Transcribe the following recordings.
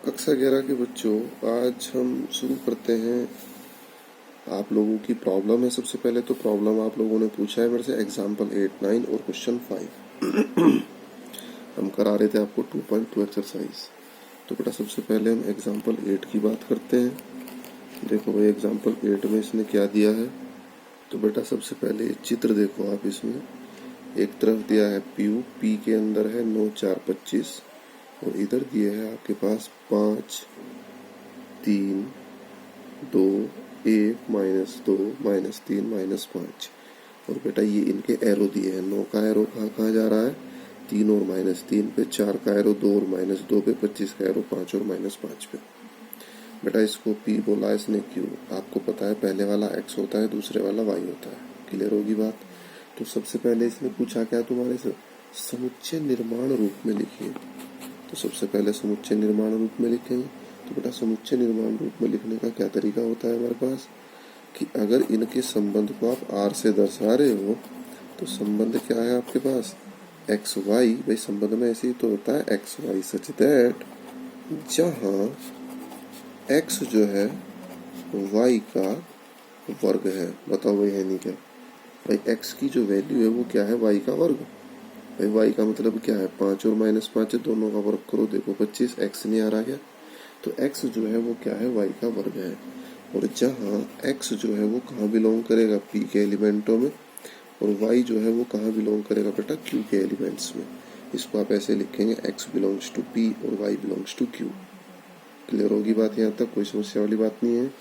कक्षा 11 के बच्चों, आज हम शुरू करते हैं। आप लोगों की प्रॉब्लम है। सबसे पहले तो प्रॉब्लम आप लोगों ने पूछा है मेरे से एग्जाम्पल 8, 9 और क्वेश्चन 5। हम करा रहे थे आपको 2.2 एक्सरसाइज। तो बेटा सबसे पहले हम एग्जाम्पल 8 की बात करते हैं। देखो भाई एग्जाम्पल 8 में इसने क्या दिया है। तो बेटा सबसे पहले चित्र देखो आप। इसमें एक तरफ दिया है पी के अंदर है 9, 4, 25 और इधर दिए है आपके पास 5, 3, 2, 1, -2, -3, -5। और बेटा ये इनके एरो दिए हैं। 9 का एरो कहाँ कहाँ जा रहा है, 3 और -3 पे, 4 का एरो 2 और -2 पे, 25 का एरो 5 और -5 पे। बेटा इसको P बोला, इसने Q। आपको पता है पहले वाला X होता है, दूसरे वाला Y होता है। क्लियर होगी बात। तो सबसे पहले इसने पूछा क्या तुम्हारे से, समुच्चय निर्माण रूप में लिखिए। तो सबसे पहले समुच्चय निर्माण रूप में लिखेंगे। तो बेटा समुच्चय निर्माण रूप में लिखने का क्या तरीका होता है हमारे पास कि अगर इनके संबंध को आप R से दर्शा रहे हो तो संबंध क्या है आपके पास, एक्स वाई। भाई संबंध में ऐसे ही तो होता है एक्स वाई, सच दैट जहाँ x जो है y का वर्ग है। बताओ भाई है नहीं क्या। भाई x की जो वैल्यू है वो क्या है, y का वर्ग। भाई y का मतलब क्या है, 5 और -5 है, दोनों का वर्ग करो। देखो 25, x नहीं आ रहा क्या। तो x जो है वो क्या है, y का वर्ग है। और जहाँ x जो है वो कहाँ बिलोंग करेगा, p के एलिमेंटों में, और y जो है वो कहाँ बिलोंग करेगा बेटा, q के एलिमेंट्स में। इसको आप ऐसे लिखेंगे, x बिलोंग्स टू p और y belongs to q। Clear होगी बात यहाँ तक, कोई समस्या वाली बात नहीं है।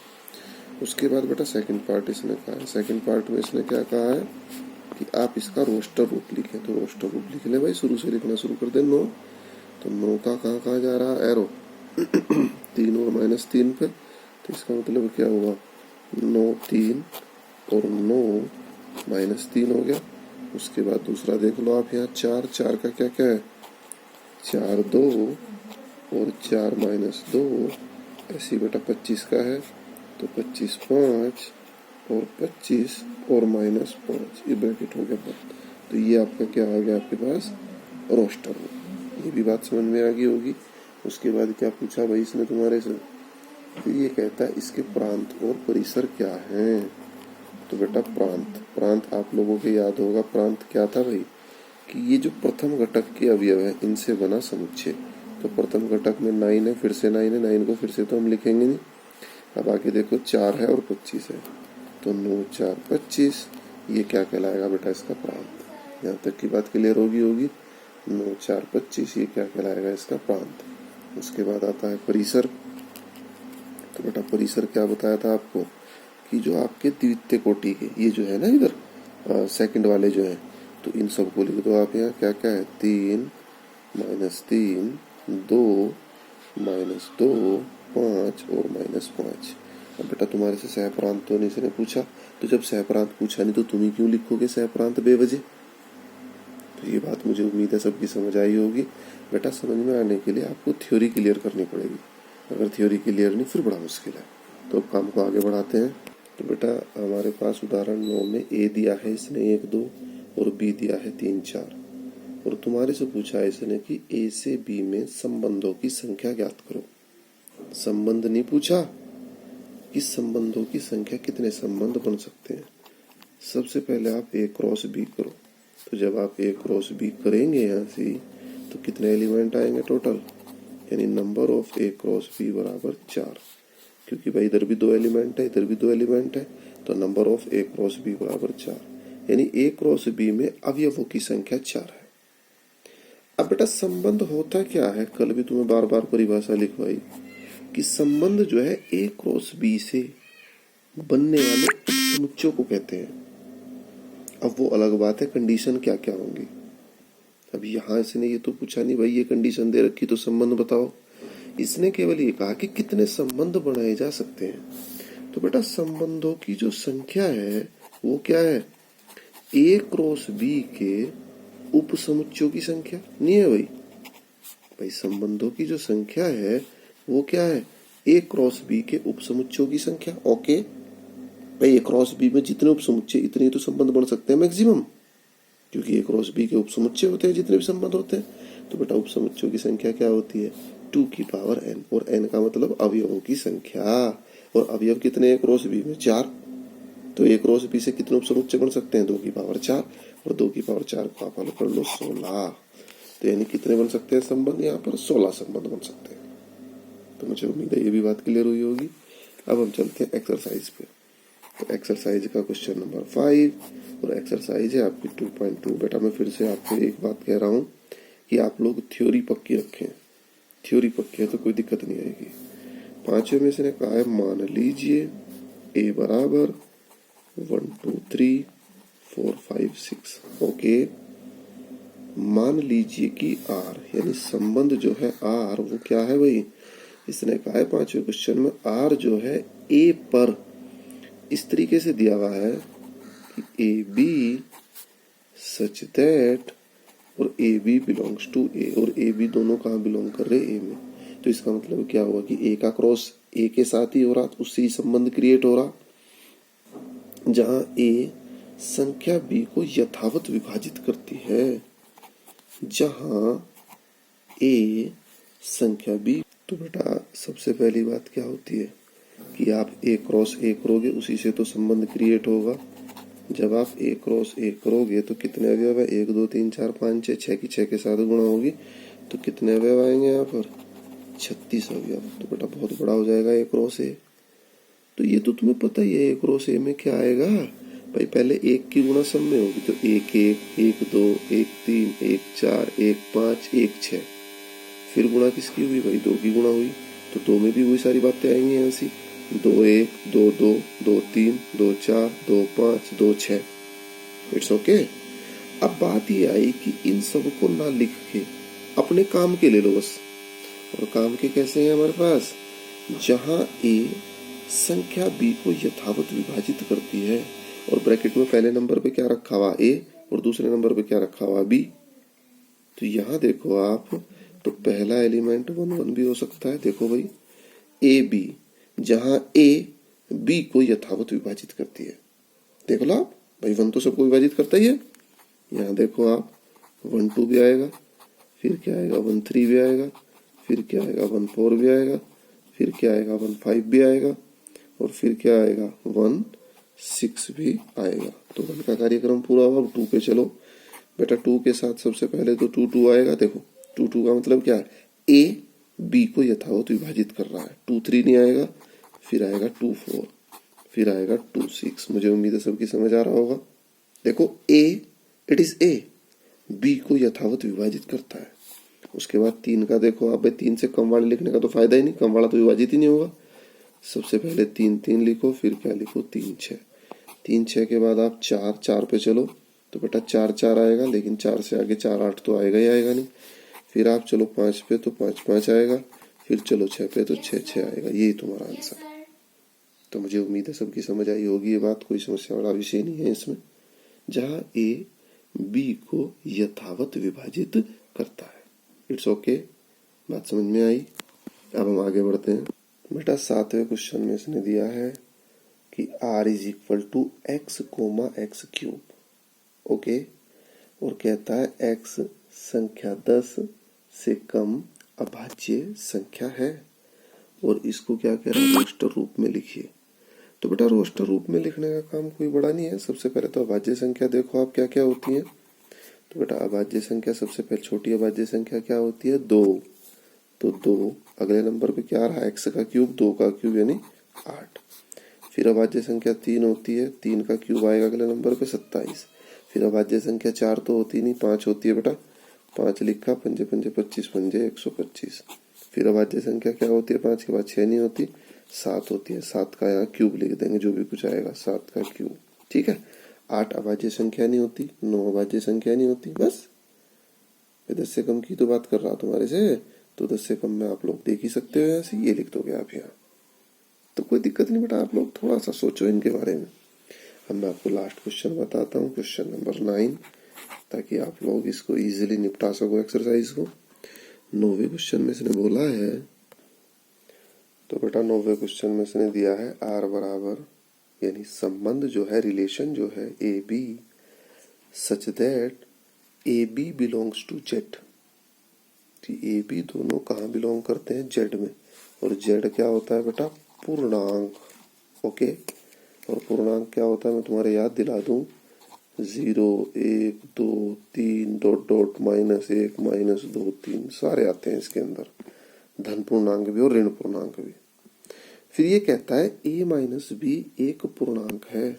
उसके बाद बेटा सेकंड पार्ट इसने कहा है। सेकंड पार्ट में इसने क्या कहा है कि आप इसका रोस्टर रूप लिखें। तो रोस्टर रूप लिख ले भाई, शुरू से लिखना शुरू कर दे। 9, तो 9 का कहाँ कहाँ जा रहा है एरो, 3 और -3 पे। तो इसका मतलब क्या हुआ, 9, 3 और 9 -3 हो गया। उसके बाद दूसरा देख लो आप यहाँ 4, 4 का क्या क्या है, 4, 2 और 4 -2। ऐसे बेटा 25 का है, तो 25, 5 और 25 और -5, ये ब्रैकेट हो गया बात। तो ये आपका क्या आ गया आपके पास, रोस्टर। ये भी बात समझ में आ गई होगी। उसके बाद क्या पूछा भाई इसने तुम्हारे से, फिर ये कहता है इसके प्रांत और परिसर क्या है। तो बेटा प्रांत आप लोगों के याद होगा, प्रांत क्या था भाई कि ये जो प्रथम घटक के अवयव है इनसे बना समुच्चय। तो प्रथम घटक में 9 है, फिर से 9 है, 9 को फिर से तो हम लिखेंगे नहीं। अब आगे देखो 4 है और 25 है, तो 9, 4, 25, ये क्या कहलाएगा बेटा, इसका प्रांत। यहाँ तक की बात क्लियर होगी। 9, 4, 25 ये क्या कहलाएगा, इसका प्रांत। उसके बाद आता है परिसर। तो बेटा परिसर क्या बताया था आपको कि जो आपके द्वितीय कोटि के ये जो है ना इधर सेकंड वाले जो है, तो इन सबको लिख दो आप। यहाँ क्या क्या है, 3, -3, 2, -2, 5 और -5। अब बेटा तुम्हारे से सहप्रांत तो नहीं इसने पूछा, तो जब सहप्रांत पूछा नहीं तो तुम ही क्यों लिखोगे सहप्रांत बेवजह। तो ये बात मुझे उम्मीद है सबकी समझ आई होगी। बेटा समझ में आने के लिए आपको थ्योरी क्लियर करनी पड़ेगी। अगर थ्योरी क्लियर नहीं फिर बड़ा मुश्किल है। तो अब काम को आगे बढ़ाते हैं। तो बेटा हमारे पास उदाहरण 9 में ए दिया है इसने 1, 2 और बी दिया है 3, 4। और तुम्हारे से पूछा है इसने कि ए से बी में संबंधों की संख्या ज्ञात करो। संबंध नहीं पूछा, इस संबंधों की संख्या कितने संबंध बन सकते हैं। सबसे पहले आप ए क्रॉस बी करो। तो जब आप ए क्रॉस बी करेंगे यहाँ से तो कितने एलिमेंट आएंगे टोटल, यानी number of A cross B बराबर 4। क्योंकि भाई इधर भी 2 एलिमेंट है, इधर भी 2 एलिमेंट है, तो number of A cross B बराबर 4, यानी ए क्रॉस बी में अवयवों की संख्या 4 है। अब बेटा संबंध होता क्या है, कल भी तुम्हें बार बार परिभाषा लिखवाई कि संबंध जो है ए क्रॉस बी से बनने वाले समुच्चयों को कहते हैं। अब वो अलग बात है कंडीशन क्या क्या होंगी। अब यहाँ इसने ये तो पूछा नहीं भाई ये कंडीशन दे रखी तो संबंध बताओ। इसने केवल ये कहा कि कितने संबंध बनाए जा सकते हैं। तो बेटा संबंधों की जो संख्या है वो क्या है, ए क्रॉस बी के उप समुच्चयों की संख्या नहीं है भाई संबंधों की जो संख्या है वो क्या है, ए क्रॉस बी के उप समुच्चयों की संख्या। ओके भाई ए क्रॉस बी में जितने उप समुच्चय इतने तो संबंध बन सकते हैं मैक्सिमम, क्योंकि ए क्रॉस बी के उप समुच्चय होते हैं जितने भी संबंध होते हैं। तो बेटा उप समुच्चयों की संख्या क्या होती है, 2 की पावर n, और n का मतलब अवयवों की संख्या। और अवयव कितने एक रो से बी में 4, तो एक रो से बी से कितने उपसमुच्चय बन सकते हैं 2 की पावर 4, और 2 की पावर 4 को आप हल कर लो 16। तो यानी कितने बन सकते हैं संबंध यहाँ पर 16 संबंध बन सकते हैं। तो मुझे उम्मीद है ये भी बात क्लियर हुई होगी। अब हम चलते हैं एक्सरसाइज पे। तो एक्सरसाइज का क्वेश्चन नंबर 5 और एक्सरसाइज है आपकी 2.2। बेटा मैं फिर से आपको एक बात कह रहा हूँ कि आप लोग थ्योरी पक्की रखें। थ्योरी पक्की है तो कोई दिक्कत नहीं आएगी। 5वें में से ने कहा है मान लीजिए a बराबर 1 2 3 4 5 6। ओके, मान लीजिए कि r यानी संबंध जो है r वो क्या है भाई, इसने कहा है 5वें क्वेश्चन में r जो है a पर इस तरीके से दिया हुआ है कि ए बी सच दैट, और ए बी बिलोंग्स टू ए, और ए बी दोनों कहाँ बिलोंग कर रहे ए में। तो इसका मतलब क्या हुआ कि ए का क्रॉस ए के साथ ही हो रहा, उससे ही संबंध क्रिएट हो रहा, जहां ए संख्या बी को यथावत विभाजित करती है, जहां ए संख्या बी। तो बेटा सबसे पहली बात क्या होती है कि आप ए क्रॉस ए करोगे, उसी से तो संबंध क्रिएट होगा। जब आप ए क्रॉस ए करोगे तो कितने अवयव है 1 2 3 4 5 6, 6 की 6 के साथ गुणा होगी तो कितने अवयव आएंगे यहाँ पर 36 अवयव। तो बेटा बहुत बड़ा हो जाएगा ए क्रॉस ए। तो ये तो तुम्हें पता ही है ए क्रॉस ए में क्या आएगा भाई, पहले 1 की गुणा सब में होगी तो 1 1 1 2 1 3 1 4 1 5 1 6, फिर गुणा किसकी हुई भाई 2 की गुणा हुई, तो 2 में भी वही सारी बातें आएंगी यहाँ से 2 1 2 2 2 3 2 4 2 5 2 6। It's okay. अब बात ये आई कि इन सब को ना लिख के अपने काम के ले लो बस। और काम के कैसे हैं हमारे पास, जहां ए संख्या बी को यथावत विभाजित करती है, और ब्रैकेट में पहले नंबर पे क्या रखा हुआ ए और दूसरे नंबर पे क्या रखा हुआ बी। तो यहाँ देखो आप, तो पहला एलिमेंट 1 1 भी हो सकता है। देखो भाई ए बी, जहां ए बी को यथावत विभाजित करती है। देख लो आप भाई 1 तो सबको विभाजित करता ही है। यहाँ देखो आप 1 2 भी आएगा, फिर क्या आएगा 1 3 भी आएगा, फिर क्या आएगा 1 4 भी आएगा, फिर क्या आएगा 1 5 भी आएगा, और फिर क्या आएगा 1 6 भी आएगा। तो 1 का कार्यक्रम पूरा हुआ। अब 2 पे चलो बेटा। 2 के साथ सबसे पहले तो 2 2 आएगा। देखो 2 2 का मतलब क्या है, ए बी को यथावत विभाजित कर रहा है। 2 3 नहीं आएगा, फिर आएगा 2 4, फिर आएगा 2 6। मुझे उम्मीद है सबकी समझ आ रहा होगा। देखो ए, इट इज ए, बी को यथावत विभाजित करता है। उसके बाद 3 का देखो आप भाई, 3 से कम वाले लिखने का तो फायदा ही नहीं, कम वाला तो विभाजित ही नहीं होगा। सबसे पहले 3 3 लिखो, फिर क्या लिखो 3 6, 3 6 के बाद आप 4 4 पे चलो तो बेटा 4 4 आएगा, लेकिन 4 से आगे 4 8 तो आएगा ही आएगा नहीं। फिर आप चलो 5 पे तो 5 5 आएगा, फिर चलो 6 पे तो 6 6 आएगा। यही तुम्हारा आंसर। तो मुझे उम्मीद है सबकी समझ आई होगी ये बात, कोई समस्या वाला विषय नहीं है इसमें। जहां ए बी को यथावत विभाजित करता है। इट्स ओके, बात समझ में आई। अब हम आगे बढ़ते हैं। बेटा 7वें क्वेश्चन में इसने दिया है कि r is equal to x comma x cube. Okay, और कहता है x संख्या 10 से कम अभाज्य संख्या है, और इसको क्या कह रहा है रोस्टर रूप में लिखिए। तो बेटा रोस्टर रूप में लिखने का काम कोई बड़ा नहीं है। सबसे पहले तो अभाज्य संख्या देखो आप क्या क्या होती है। तो बेटा अभाज्य संख्या सबसे पहले छोटी अभाज्य संख्या क्या होती है 2। तो 2 अगले नंबर पे क्या आ रहा है x का क्यूब, 2 का क्यूब यानी 8। फिर अभाज्य संख्या 3 होती है, 3 का क्यूब आएगा अगले नंबर पे 27। फिर अभाज्य संख्या 4 तो होती नहीं, 5 होती है बेटा, 5 लिखा, 5 5 25 5 125। फिर अभाज्य संख्या क्या होती है 5 के बाद 6 नहीं होती, 7 होती है। 7 का यहाँ क्यूब लिख देंगे, जो भी कुछ आएगा 7 का क्यूब। ठीक है। 8 अभाज्य संख्या नहीं होती, 9 अभाज्य संख्या नहीं होती। बस 10 से कम की तो बात कर रहा तुम्हारे से, तो 10 से कम में आप लोग देख ही सकते हो। ऐसे ये लिख दोगे आप यहाँ, तो कोई दिक्कत नहीं बेटा। आप लोग थोड़ा सा सोचो इनके बारे में। अब मैं आपको लास्ट क्वेश्चन बताता हूँ, क्वेश्चन नंबर 9, ताकि आप लोग इसको इजीली निपटा सको एक्सरसाइज को। 9वें क्वेश्चन में इसने बोला है, तो बेटा 9वें क्वेश्चन में इसने दिया है r बराबर, यानी संबंध जो है, रिलेशन जो है A B such that A B belongs to Z. कि ए बी दोनों कहाँ बिलोंग करते हैं, जेड में। और जेड क्या होता है बेटा, पूर्णांक। ओके, और पूर्णांक क्या होता है मैं तुम्हारे याद दिला दूं, 0 1 2 3 डॉट डॉट -1 -2 3 सारे आते हैं इसके अंदर, धन पूर्णांक भी और ऋण पूर्णांक भी। फिर ये कहता है a माइनस बी एक पूर्णांक है,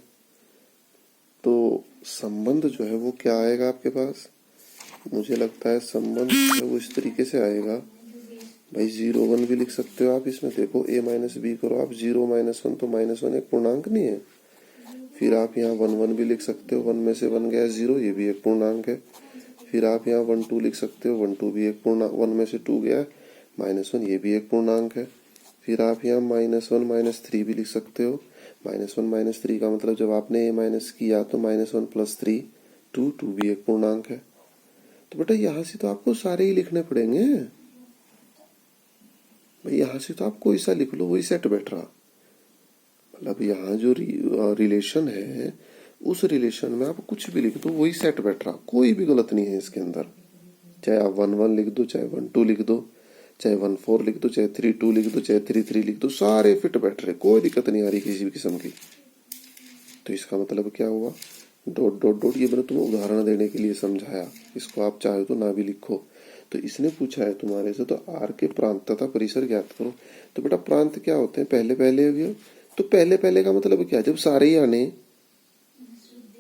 तो संबंध जो है वो क्या आएगा आपके पास, मुझे लगता है संबंध जो है वो इस तरीके से आएगा भाई, 0 1 भी लिख सकते हो आप इसमें। देखो a माइनस बी करो आप, 0 -1 तो -1 एक पूर्णांक नहीं है। फिर आप यहाँ 1 1 भी लिख सकते हो, 1 में से 1 गया 0, ये भी एक पूर्णांक है। फिर आप यहाँ 1 2 लिख सकते हो, 1 2 भी एक पूर्णांक, 1 में से 2 गया -1, ये भी एक पूर्णांक है। फिर आप यहाँ -1 -3 भी लिख सकते हो, -1 -3 का मतलब जब आपने a माइनस किया तो -1 + 3 2 2 भी एक पूर्णांक है। तो बेटा यहाँ से तो आपको सारे ही लिखने पड़ेंगे भाई, यहाँ से तो आप कोई सा लिख लो वही सेट बैठ रहा। मतलब यहाँ जो रिलेशन है उस रिलेशन में आप कुछ भी लिख दो वही सेट बैठ रहा, कोई भी गलत नहीं है इसके अंदर। चाहे आप 1 1 लिख दो, चाहे 1 2 लिख दो, चाहे 1 4 लिख दो, चाहे 3 2 लिख दो, चाहे 3 3 लिख दो, सारे फिट बैठ रहे, कोई दिक्कत नहीं आ रही किसी भी किस्म की। तो इसका मतलब क्या हुआ, डॉट डॉट डॉट, ये मैंने तुम्हें उदाहरण देने के लिए समझाया, इसको आप चाहे तो ना भी लिखो। तो इसने पूछा है तुम्हारे से, तो आर के प्रांत तथा परिसर ज्ञात करो। तो बेटा प्रांत क्या होते हैं, पहले पहले अवयव। तो पहले पहले का मतलब क्या, जब सारे ही आने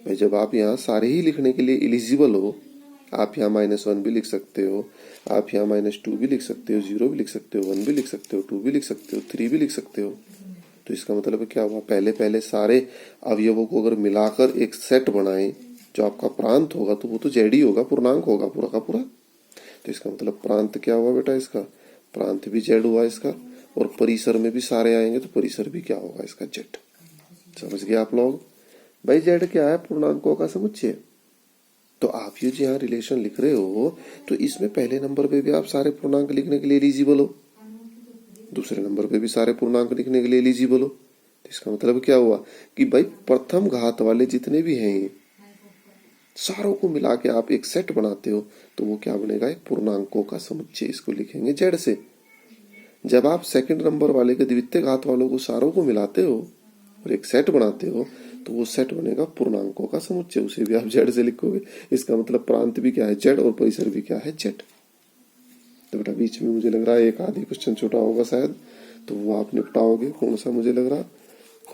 भाई, जब आप यहाँ सारे ही लिखने के लिए एलिजिबल हो, आप यहाँ -1 भी लिख सकते हो, आप यहाँ -2 भी लिख सकते हो, 0 भी लिख सकते हो, 1 भी लिख सकते हो, 2 भी लिख सकते हो, 3 भी लिख सकते हो। तो इसका मतलब क्या हुआ, पहले पहले सारे अवयवों को अगर मिलाकर एक सेट बनाए जो आपका प्रांत होगा तो वो तो जेड ही होगा, पूर्णांक होगा पूरा का पूरा। तो इसका मतलब प्रांत क्या हुआ बेटा, इसका प्रांत भी जेड हुआ इसका, और परिसर में भी सारे आएंगे तो परिसर भी क्या होगा इसका, जेड। समझ गए आप लोग भाई, जेड क्या है, पूर्णांकों का समुच्चय। तो आप ये जो यहाँ रिलेशन लिख रहे हो तो इसमें पहले नंबर पे भी आप सारे पूर्णांक लिखने के लिए एलिजिबल हो, दूसरे नंबर पे भी सारे पूर्णांक लिखने के लिए एलिजिबल हो। तो इसका मतलब क्या हुआ कि भाई प्रथम घात वाले जितने भी हैं सारों को मिला के आप एक सेट बनाते हो तो वो क्या बनेगा, एक पूर्णांकों का समुच्चय, इसको लिखेंगे जेड से। जब आप सेकंड नंबर वाले के द्वितीय घात वालों को सारों को मिलाते हो और एक सेट बनाते हो तो वो सेट बनेगा पूर्णांकों का समुच्चय, उसे भी आप जेड से लिखोगे। इसका मतलब प्रांत भी क्या है, जेड, और परिसर भी क्या है, जेड। तो बेटा बीच में मुझे लग रहा है एक आधी क्वेश्चन छोटा होगा शायद, तो वो आप निपटाओगे। कौन सा मुझे लग रहा,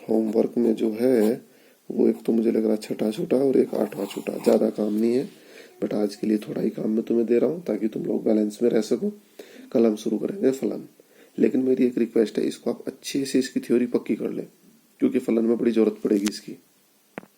होमवर्क में जो है वो एक तो मुझे लग रहा 6ठा छोटा और एक 8वां छोटा, ज्यादा काम नहीं है। बट आज के लिए थोड़ा ही काम मैं तुम्हें दे रहा हूँ ताकि तुम लोग बैलेंस में रह सको। कल हम शुरू करेंगे फलन, लेकिन मेरी एक रिक्वेस्ट है, इसको आप अच्छे से इसकी थ्योरी पक्की कर ले क्योंकि फलन में बड़ी जरूरत पड़ेगी इसकी।